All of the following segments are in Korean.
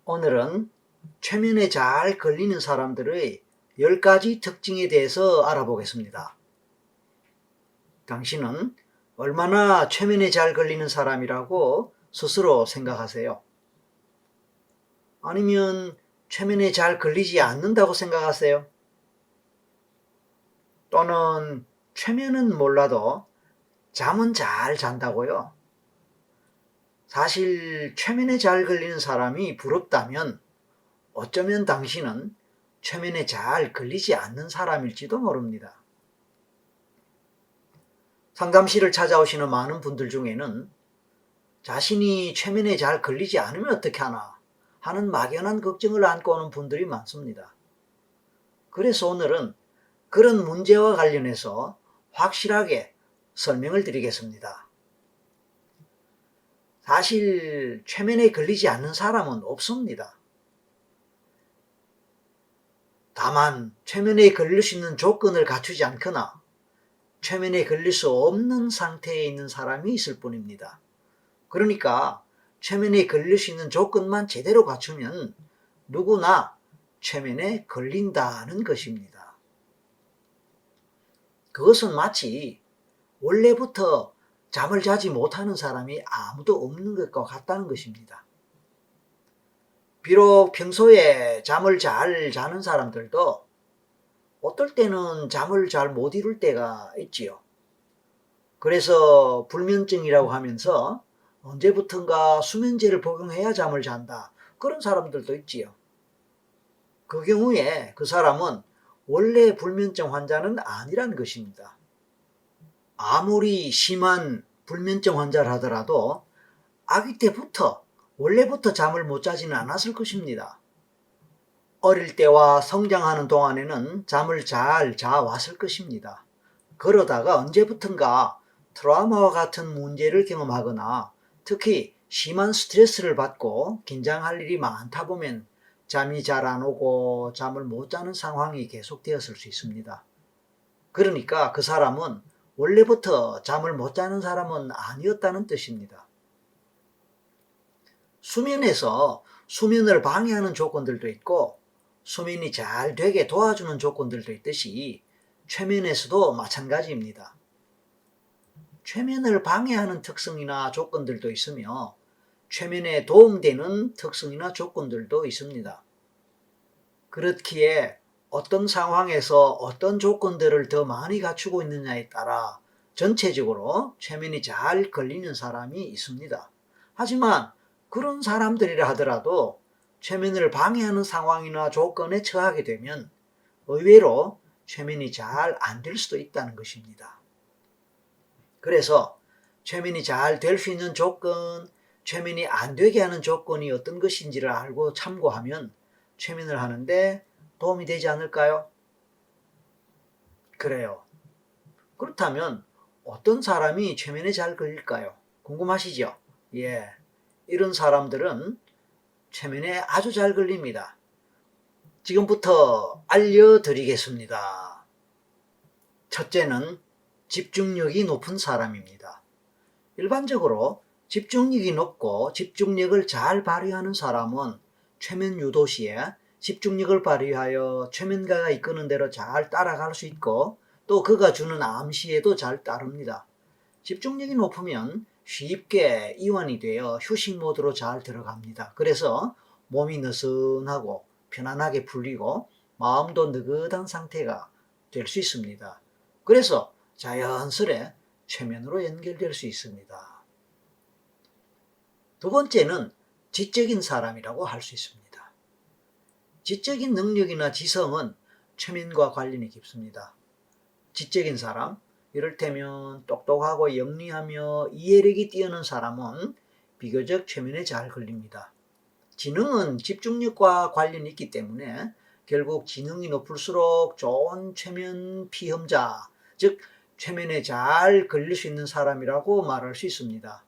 오늘은 최면에 잘 걸리는 사람들의 10가지 특징에 대해서 알아보겠습니다. 당신은 얼마나 최면에 잘 걸리는 사람이라고 스스로 생각하세요? 아니면 최면에 잘 걸리지 않는다고 생각하세요? 또는 최면은 몰라도 잠은 잘 잔다고요? 사실 최면에 잘 걸리는 사람이 부럽다면 어쩌면 당신은 최면에 잘 걸리지 않는 사람일지도 모릅니다. 상담실을 찾아오시는 많은 분들 중에는 자신이 최면에 잘 걸리지 않으면 어떻게 하나 하는 막연한 걱정을 안고 오는 분들이 많습니다. 그래서 오늘은 그런 문제와 관련해서 확실하게 설명을 드리겠습니다. 사실 최면에 걸리지 않는 사람은 없습니다. 다만 최면에 걸릴 수 있는 조건을 갖추지 않거나 최면에 걸릴 수 없는 상태에 있는 사람이 있을 뿐입니다. 그러니까 최면에 걸릴 수 있는 조건만 제대로 갖추면 누구나 최면에 걸린다는 것입니다. 그것은 마치 원래부터 잠을 자지 못하는 사람이 아무도 없는 것과 같다는 것입니다. 비록 평소에 잠을 잘 자는 사람들도 어떨 때는 잠을 잘 못 이룰 때가 있지요. 그래서 불면증이라고 하면서 언제부턴가 수면제를 복용해야 잠을 잔다. 그런 사람들도 있지요. 그 경우에 그 사람은 원래 불면증 환자는 아니라는 것입니다. 아무리 심한 불면증 환자를 하더라도 아기 때부터 원래부터 잠을 못 자지는 않았을 것입니다. 어릴 때와 성장하는 동안에는 잠을 잘 자왔을 것입니다. 그러다가 언제부턴가 트라우마와 같은 문제를 경험하거나 특히 심한 스트레스를 받고 긴장할 일이 많다 보면 잠이 잘 안 오고 잠을 못 자는 상황이 계속되었을 수 있습니다. 그러니까 그 사람은 원래부터 잠을 못 자는 사람은 아니었다는 뜻입니다. 수면에서 수면을 방해하는 조건들도 있고 수면이 잘 되게 도와주는 조건들도 있듯이 최면에서도 마찬가지입니다. 최면을 방해하는 특성이나 조건들도 있으며 최면에 도움되는 특성이나 조건들도 있습니다. 그렇기에 어떤 상황에서 어떤 조건들을 더 많이 갖추고 있느냐에 따라 전체적으로 최면이 잘 걸리는 사람이 있습니다. 하지만 그런 사람들이라 하더라도 최면을 방해하는 상황이나 조건에 처하게 되면 의외로 최면이 잘 안 될 수도 있다는 것입니다. 그래서 최면이 잘 될 수 있는 조건, 최면이 안 되게 하는 조건이 어떤 것인지를 알고 참고하면 최면을 하는데 도움이 되지 않을까요? 그래요. 그렇다면 어떤 사람이 최면에 잘 걸릴까요? 궁금하시죠? 예. 이런 사람들은 최면에 아주 잘 걸립니다. 지금부터 알려드리겠습니다. 첫째는 집중력이 높은 사람입니다. 일반적으로 집중력이 높고 집중력을 잘 발휘하는 사람은 최면 유도 시에 집중력을 발휘하여 최면가가 이끄는 대로 잘 따라갈 수 있고 또 그가 주는 암시에도 잘 따릅니다. 집중력이 높으면 쉽게 이완이 되어 휴식 모드로 잘 들어갑니다. 그래서 몸이 느슨하고 편안하게 풀리고 마음도 느긋한 상태가 될 수 있습니다. 그래서 자연스레 최면으로 연결될 수 있습니다. 두 번째는 지적인 사람이라고 할 수 있습니다. 지적인 능력이나 지성은 최면과 관련이 깊습니다. 지적인 사람, 이를테면 똑똑하고 영리하며 이해력이 뛰어난 사람은 비교적 최면에 잘 걸립니다. 지능은 집중력과 관련이 있기 때문에 결국 지능이 높을수록 좋은 최면 피험자, 즉 최면에 잘 걸릴 수 있는 사람이라고 말할 수 있습니다.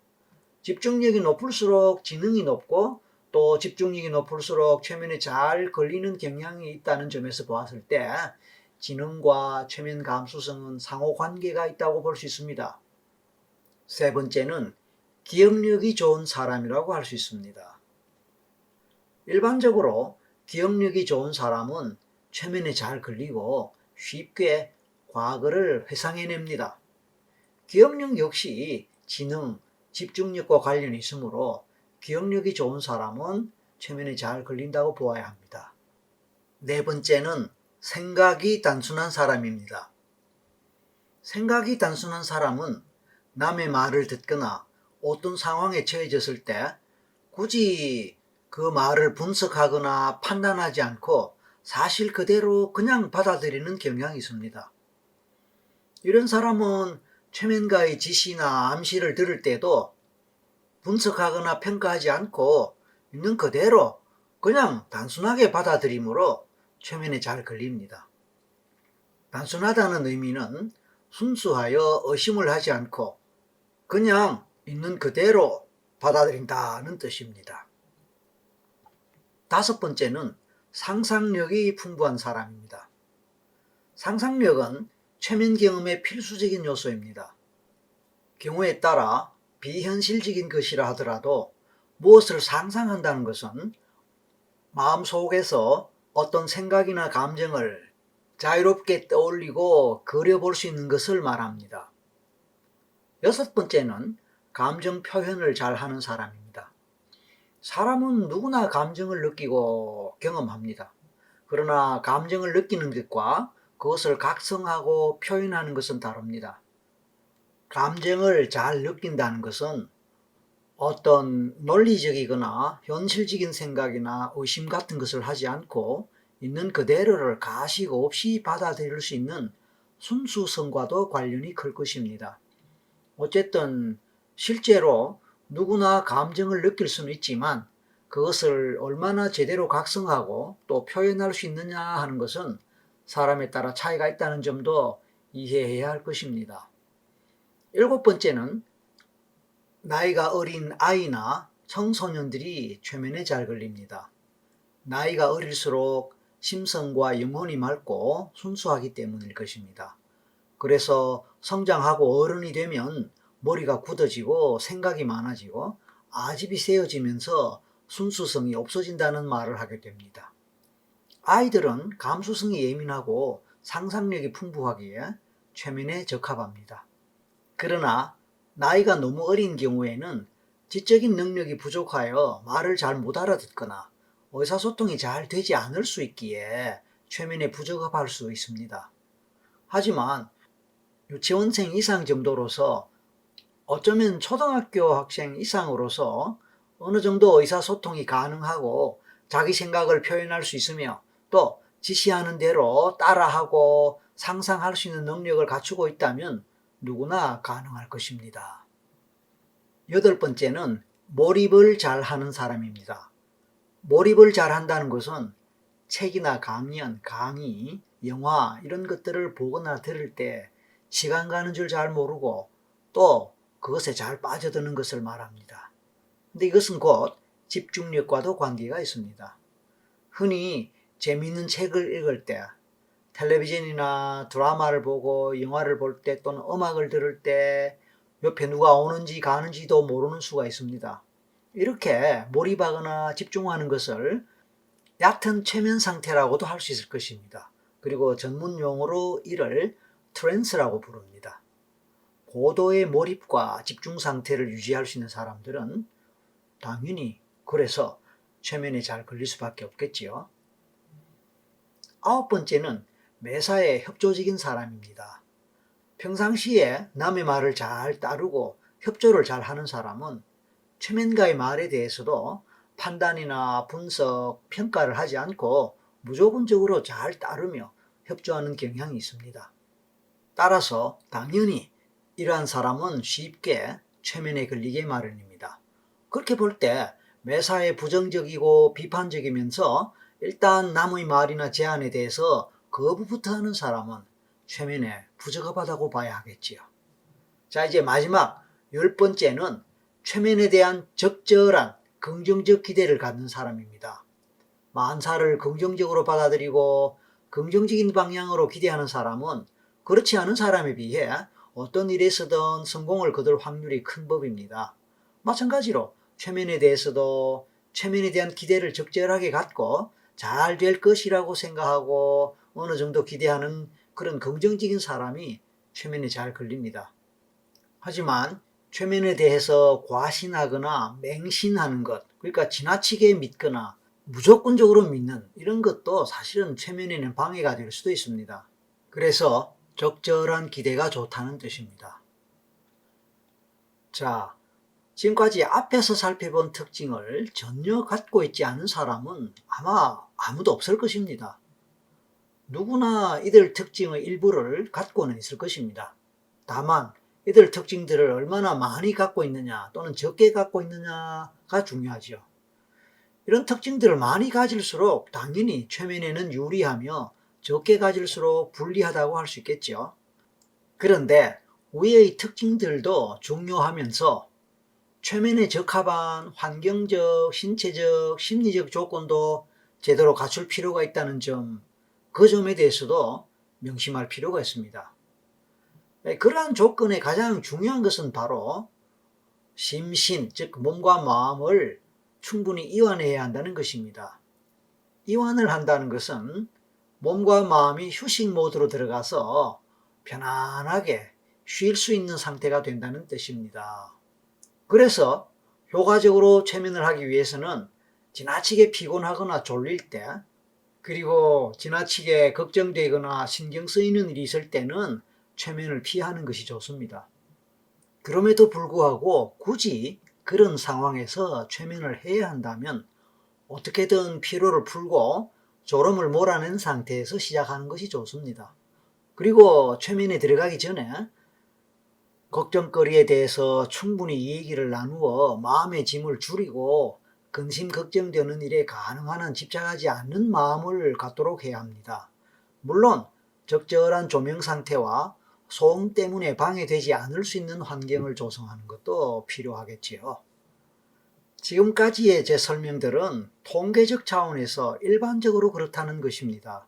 집중력이 높을수록 지능이 높고 또 집중력이 높을수록 최면에 잘 걸리는 경향이 있다는 점에서 보았을 때 지능과 최면 감수성은 상호관계가 있다고 볼 수 있습니다. 세 번째는 기억력이 좋은 사람이라고 할 수 있습니다. 일반적으로 기억력이 좋은 사람은 최면에 잘 걸리고 쉽게 과거를 회상해냅니다. 기억력 역시 지능, 집중력과 관련이 있으므로 기억력이 좋은 사람은 최면에 잘 걸린다고 보아야 합니다. 네 번째는 생각이 단순한 사람입니다. 생각이 단순한 사람은 남의 말을 듣거나 어떤 상황에 처해졌을 때 굳이 그 말을 분석하거나 판단하지 않고 사실 그대로 그냥 받아들이는 경향이 있습니다. 이런 사람은 최면가의 지시나 암시를 들을 때도 분석하거나 평가하지 않고 있는 그대로 그냥 단순하게 받아들이므로 최면에 잘 걸립니다. 단순하다는 의미는 순수하여 의심을 하지 않고 그냥 있는 그대로 받아들인다는 뜻입니다. 다섯 번째는 상상력이 풍부한 사람입니다. 상상력은 최면 경험의 필수적인 요소입니다. 경우에 따라 비현실적인 것이라 하더라도 무엇을 상상한다는 것은 마음속에서 어떤 생각이나 감정을 자유롭게 떠올리고 그려볼 수 있는 것을 말합니다. 여섯 번째는 감정 표현을 잘 하는 사람입니다. 사람은 누구나 감정을 느끼고 경험합니다. 그러나 감정을 느끼는 것과 그것을 각성하고 표현하는 것은 다릅니다. 감정을 잘 느낀다는 것은 어떤 논리적이거나 현실적인 생각이나 의심 같은 것을 하지 않고 있는 그대로를 가식 없이 받아들일 수 있는 순수성과도 관련이 클 것입니다. 어쨌든 실제로 누구나 감정을 느낄 수는 있지만 그것을 얼마나 제대로 각성하고 또 표현할 수 있느냐 하는 것은 사람에 따라 차이가 있다는 점도 이해해야 할 것입니다. 일곱 번째는 나이가 어린 아이나 청소년들이 최면에 잘 걸립니다. 나이가 어릴수록 심성과 영혼이 맑고 순수하기 때문일 것입니다. 그래서 성장하고 어른이 되면 머리가 굳어지고 생각이 많아지고 아집이 세어지면서 순수성이 없어진다는 말을 하게 됩니다. 아이들은 감수성이 예민하고 상상력이 풍부하기에 최면에 적합합니다. 그러나 나이가 너무 어린 경우에는 지적인 능력이 부족하여 말을 잘 못 알아듣거나 의사소통이 잘 되지 않을 수 있기에 최면에 부적합할 수 있습니다. 하지만 유치원생 이상 정도로서 어쩌면 초등학교 학생 이상으로서 어느 정도 의사소통이 가능하고 자기 생각을 표현할 수 있으며 또 지시하는 대로 따라하고 상상할 수 있는 능력을 갖추고 있다면 누구나 가능할 것입니다. 여덟 번째는 몰입을 잘 하는 사람입니다. 몰입을 잘 한다는 것은 책이나 강연, 강의, 영화 이런 것들을 보거나 들을 때 시간 가는 줄 잘 모르고 또 그것에 잘 빠져드는 것을 말합니다. 근데 이것은 곧 집중력과도 관계가 있습니다. 흔히 재미있는 책을 읽을 때, 텔레비전이나 드라마를 보고 영화를 볼 때 또는 음악을 들을 때 옆에 누가 오는지 가는지도 모르는 수가 있습니다. 이렇게 몰입하거나 집중하는 것을 얕은 최면 상태라고도 할 수 있을 것입니다. 그리고 전문 용어로 이를 트랜스라고 부릅니다. 고도의 몰입과 집중 상태를 유지할 수 있는 사람들은 당연히 그래서 최면에 잘 걸릴 수밖에 없겠지요. 아홉 번째는 매사에 협조적인 사람입니다. 평상시에 남의 말을 잘 따르고 협조를 잘 하는 사람은 최면가의 말에 대해서도 판단이나 분석, 평가를 하지 않고 무조건적으로 잘 따르며 협조하는 경향이 있습니다. 따라서 당연히 이러한 사람은 쉽게 최면에 걸리게 마련입니다. 그렇게 볼 때 매사에 부정적이고 비판적이면서 일단 남의 말이나 제안에 대해서 거부부터 하는 사람은 최면에 부적합하다고 봐야 하겠지요. 자, 이제 마지막 열 번째는 최면에 대한 적절한 긍정적 기대를 갖는 사람입니다. 만사를 긍정적으로 받아들이고 긍정적인 방향으로 기대하는 사람은 그렇지 않은 사람에 비해 어떤 일에서든 성공을 거둘 확률이 큰 법입니다. 마찬가지로 최면에 대해서도 최면에 대한 기대를 적절하게 갖고 잘 될 것이라고 생각하고 어느 정도 기대하는 그런 긍정적인 사람이 최면에 잘 걸립니다. 하지만 최면에 대해서 과신하거나 맹신하는 것, 그러니까 지나치게 믿거나 무조건적으로 믿는 이런 것도 사실은 최면에는 방해가 될 수도 있습니다. 그래서 적절한 기대가 좋다는 뜻입니다. 자, 지금까지 앞에서 살펴본 특징을 전혀 갖고 있지 않은 사람은 아마 아무도 없을 것입니다. 누구나 이들 특징의 일부를 갖고는 있을 것입니다. 다만 이들 특징들을 얼마나 많이 갖고 있느냐 또는 적게 갖고 있느냐가 중요하죠. 이런 특징들을 많이 가질수록 당연히 최면에는 유리하며 적게 가질수록 불리하다고 할 수 있겠죠. 그런데 위의 특징들도 중요하면서 최면에 적합한 환경적, 신체적, 심리적 조건도 제대로 갖출 필요가 있다는 점, 그 점에 대해서도 명심할 필요가 있습니다. 그러한 조건의 가장 중요한 것은 바로 심신, 즉 몸과 마음을 충분히 이완해야 한다는 것입니다. 이완을 한다는 것은 몸과 마음이 휴식 모드로 들어가서 편안하게 쉴 수 있는 상태가 된다는 뜻입니다. 그래서 효과적으로 최면을 하기 위해서는 지나치게 피곤하거나 졸릴 때, 그리고 지나치게 걱정되거나 신경 쓰이는 일이 있을 때는 최면을 피하는 것이 좋습니다. 그럼에도 불구하고 굳이 그런 상황에서 최면을 해야 한다면 어떻게든 피로를 풀고 졸음을 몰아낸 상태에서 시작하는 것이 좋습니다. 그리고 최면에 들어가기 전에 걱정거리에 대해서 충분히 얘기를 나누어 마음의 짐을 줄이고 근심 걱정되는 일에 가능한 한 집착하지 않는 마음을 갖도록 해야 합니다. 물론 적절한 조명 상태와 소음 때문에 방해되지 않을 수 있는 환경을 조성하는 것도 필요하겠지요. 지금까지의 제 설명들은 통계적 차원에서 일반적으로 그렇다는 것입니다.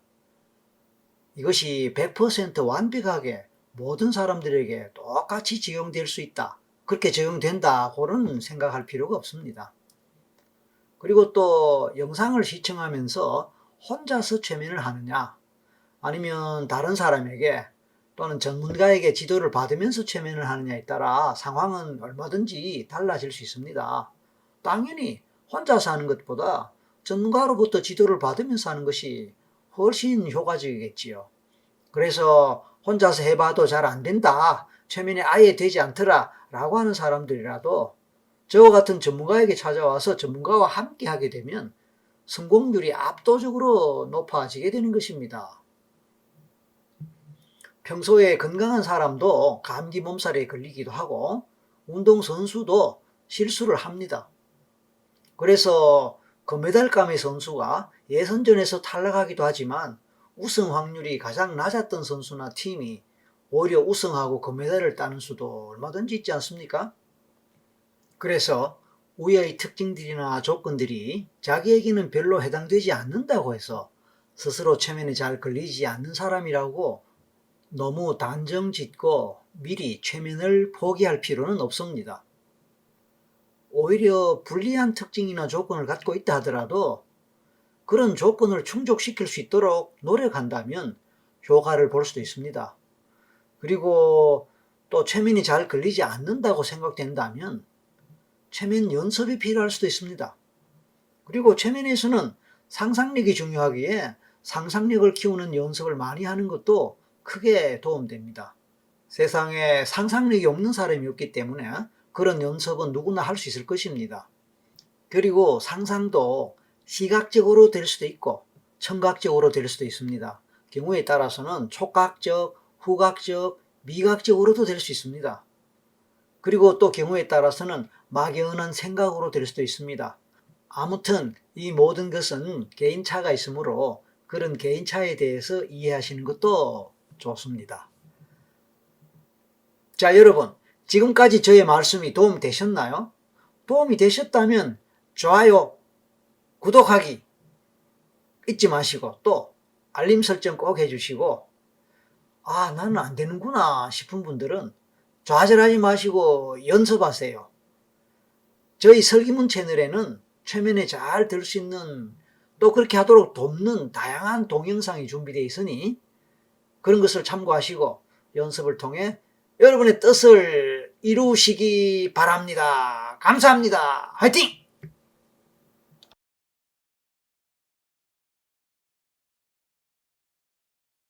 이것이 100% 완벽하게 모든 사람들에게 똑같이 적용될 수 있다, 그렇게 적용된다고는 생각할 필요가 없습니다. 그리고 또 영상을 시청하면서 혼자서 최면을 하느냐, 아니면 다른 사람에게 또는 전문가에게 지도를 받으면서 최면을 하느냐에 따라 상황은 얼마든지 달라질 수 있습니다. 당연히 혼자서 하는 것보다 전문가로부터 지도를 받으면서 하는 것이 훨씬 효과적이겠지요. 그래서 혼자서 해봐도 잘 안 된다, 최면이 아예 되지 않더라 라고 하는 사람들이라도 저와 같은 전문가에게 찾아와서 전문가와 함께 하게 되면 성공률이 압도적으로 높아지게 되는 것입니다. 평소에 건강한 사람도 감기 몸살에 걸리기도 하고 운동선수도 실수를 합니다. 그래서 금메달감의 선수가 예선전에서 탈락하기도 하지만 우승 확률이 가장 낮았던 선수나 팀이 오히려 우승하고 금메달을 따는 수도 얼마든지 있지 않습니까? 그래서 위의 특징들이나 조건들이 자기에게는 별로 해당되지 않는다고 해서 스스로 최면에 잘 걸리지 않는 사람이라고 너무 단정 짓고 미리 최면을 포기할 필요는 없습니다. 오히려 불리한 특징이나 조건을 갖고 있다 하더라도 그런 조건을 충족시킬 수 있도록 노력한다면 효과를 볼 수도 있습니다. 그리고 또 최면이 잘 걸리지 않는다고 생각된다면 최면 연습이 필요할 수도 있습니다. 그리고 최면에서는 상상력이 중요하기에 상상력을 키우는 연습을 많이 하는 것도 크게 도움됩니다. 세상에 상상력이 없는 사람이 없기 때문에 그런 연습은 누구나 할 수 있을 것입니다. 그리고 상상도 시각적으로 될 수도 있고 청각적으로 될 수도 있습니다. 경우에 따라서는 촉각적, 후각적, 미각적으로도 될 수 있습니다. 그리고 또 경우에 따라서는 막연한 생각으로 될 수도 있습니다. 아무튼 이 모든 것은 개인차가 있으므로 그런 개인차에 대해서 이해하시는 것도 좋습니다. 자, 여러분, 지금까지 저의 말씀이 도움이 되셨나요? 도움이 되셨다면 좋아요, 구독하기 잊지 마시고 또 알림 설정 꼭 해주시고, 아, 나는 안 되는구나 싶은 분들은 좌절하지 마시고 연습하세요. 저희 설기문 채널에는 최면에 잘 들 수 있는, 또 그렇게 하도록 돕는 다양한 동영상이 준비되어 있으니 그런 것을 참고하시고 연습을 통해 여러분의 뜻을 이루시기 바랍니다. 감사합니다. 화이팅!